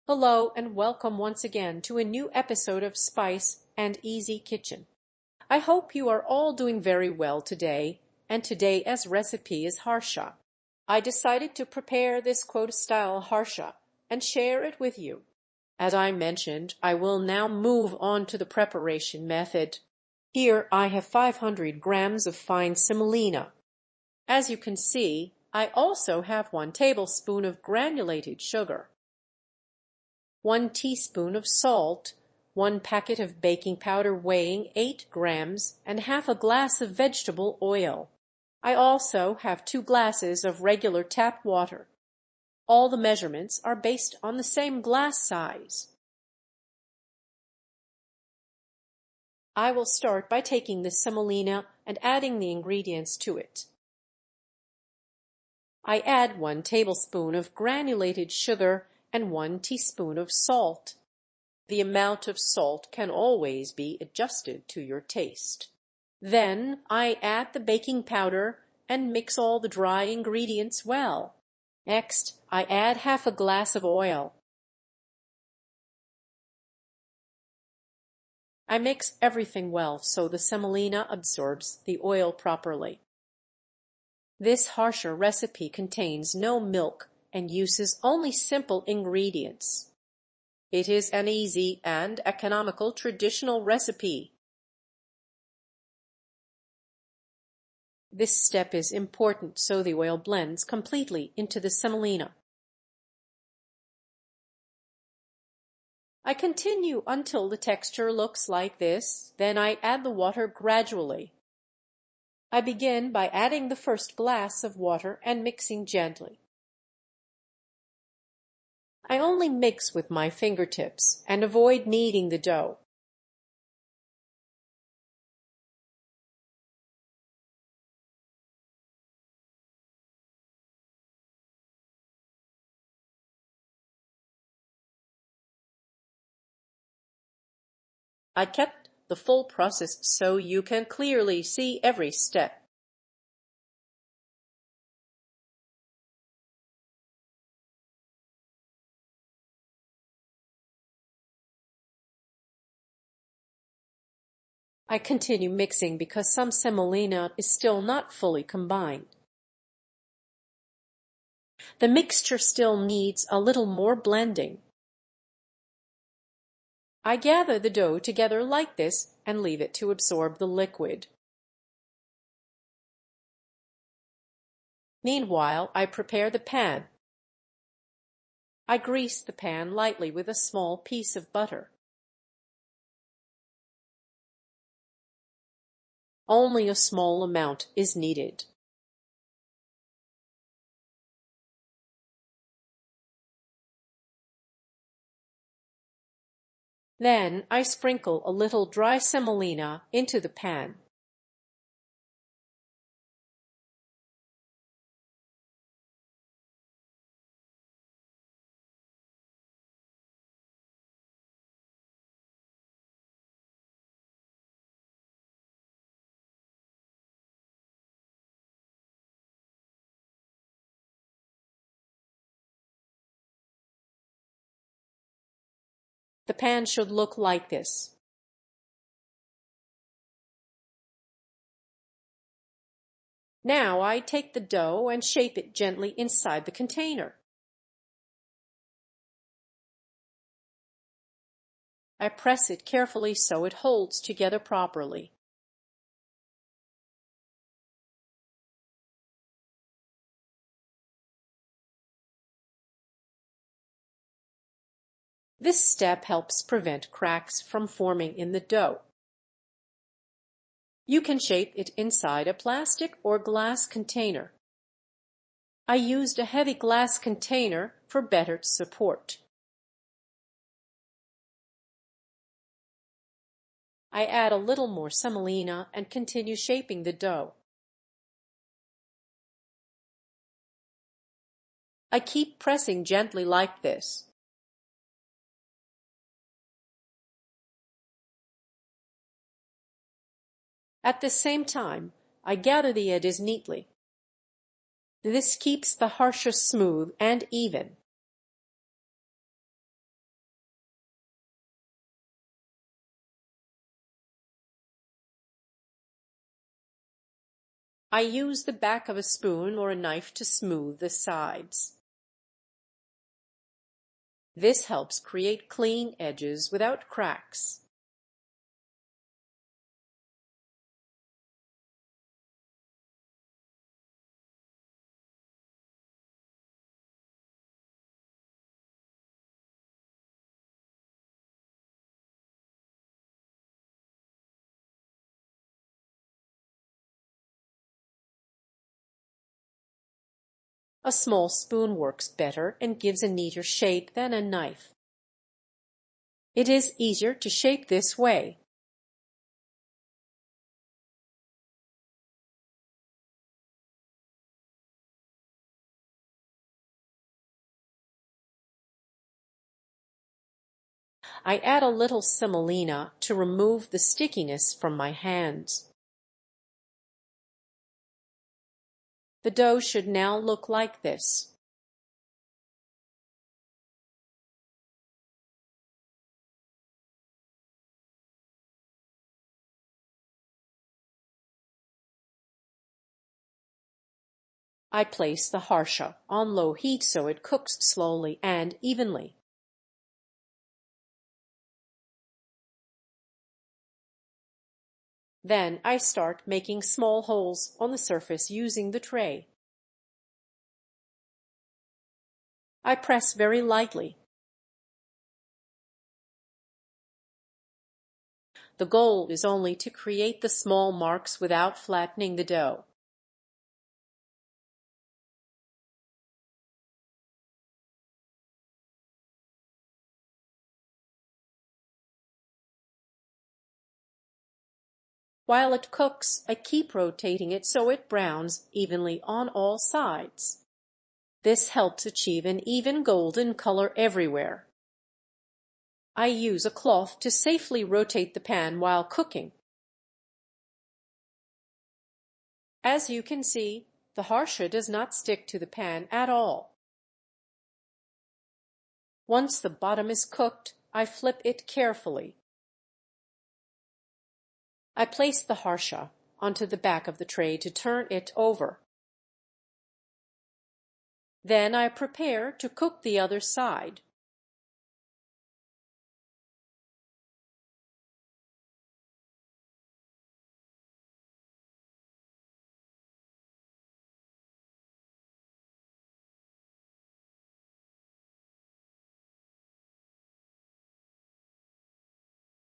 Hello and welcome once again to a new episode of Spice and Easy Kitchen. I hope you are all doing very well today, and today's recipe is harsha. I decided to prepare this quota-style harsha and share it with you. As I mentioned, I will now move on to the preparation method. Here I have 500 grams of fine semolina. As you can see, I also have 1 tablespoon of granulated sugar, 1 teaspoon of salt, 1 packet of baking powder weighing 8 grams, and half a glass of vegetable oil. I also have 2 glasses of regular tap water. All the measurements are based on the same glass size. I will start by taking the semolina and adding the ingredients to it. I add 1 tablespoon of granulated sugar and 1 teaspoon of salt. The amount of salt can always be adjusted to your taste. Then I add the baking powder and mix all the dry ingredients well. Next, I add half a glass of oil. I mix everything well so the semolina absorbs the oil properly. This harsha recipe contains no milk and uses only simple ingredients. It is an easy and economical traditional recipe. This step is important so the oil blends completely into the semolina. I continue until the texture looks like this, then I add the water gradually. I begin by adding the first glass of water and mixing gently. I only mix with my fingertips and avoid kneading the dough. I kept the full process so you can clearly see every step. I continue mixing because some semolina is still not fully combined. The mixture still needs a little more blending. I gather the dough together like this and leave it to absorb the liquid. Meanwhile, I prepare the pan. I grease the pan lightly with a small piece of butter. Only a small amount is needed. Then I sprinkle a little dry semolina into the pan. The pan should look like this. Now I take the dough and shape it gently inside the container. I press it carefully so it holds together properly. This step helps prevent cracks from forming in the dough. You can shape it inside a plastic or glass container. I used a heavy glass container for better support. I add a little more semolina and continue shaping the dough. I keep pressing gently like this. At the same time, I gather the edges neatly. This keeps the harsha smooth and even. I use the back of a spoon or a knife to smooth the sides. This helps create clean edges without cracks. A small spoon works better and gives a neater shape than a knife. It is easier to shape this way. I add a little semolina to remove the stickiness from my hands. The dough should now look like this. I place the harsha on low heat so it cooks slowly and evenly. Then I start making small holes on the surface using the tray. I press very lightly. The goal is only to create the small marks without flattening the dough. While it cooks, I keep rotating it so it browns evenly on all sides. This helps achieve an even golden color everywhere. I use a cloth to safely rotate the pan while cooking. As you can see, the harsha does not stick to the pan at all. Once the bottom is cooked, I flip it carefully. I place the harsha onto the back of the tray to turn it over. Then I prepare to cook the other side.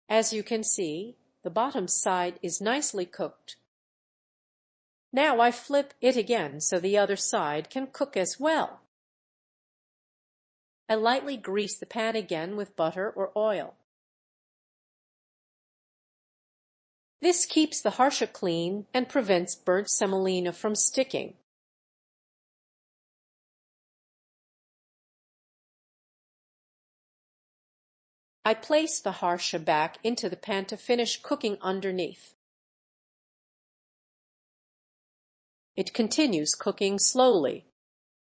As you can see, the bottom side is nicely cooked. Now I flip it again so the other side can cook as well. I lightly grease the pan again with butter or oil. This keeps the harsha clean and prevents burnt semolina from sticking. I place the harsha back into the pan to finish cooking underneath. It continues cooking slowly.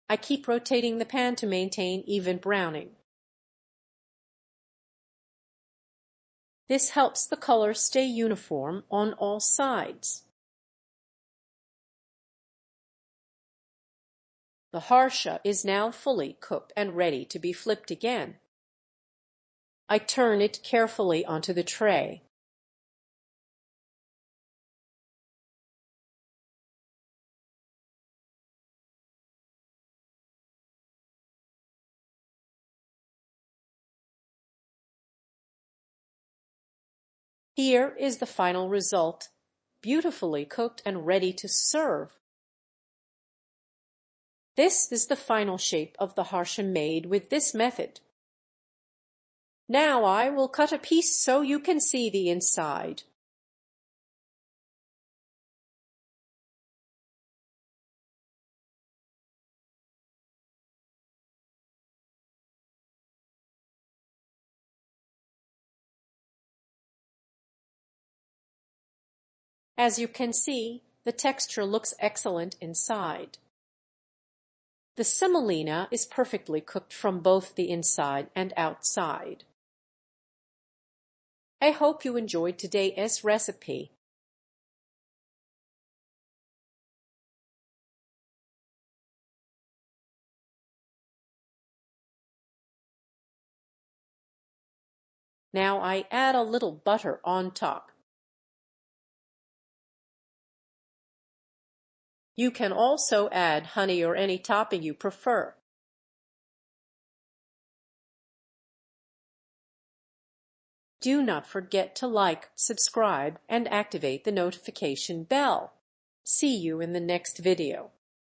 I keep rotating the pan to maintain even browning. This helps the color stay uniform on all sides. The harsha is now fully cooked and ready to be flipped again. I turn it carefully onto the tray. Here is the final result, beautifully cooked and ready to serve. This is the final shape of the harsha made with this method. Now I will cut a piece so you can see the inside. As you can see, the texture looks excellent inside. The semolina is perfectly cooked from both the inside and outside. I hope you enjoyed today's recipe. Now I add a little butter on top. You can also add honey or any topping you prefer. Do not forget to like, subscribe, and activate the notification bell. See you in the next video.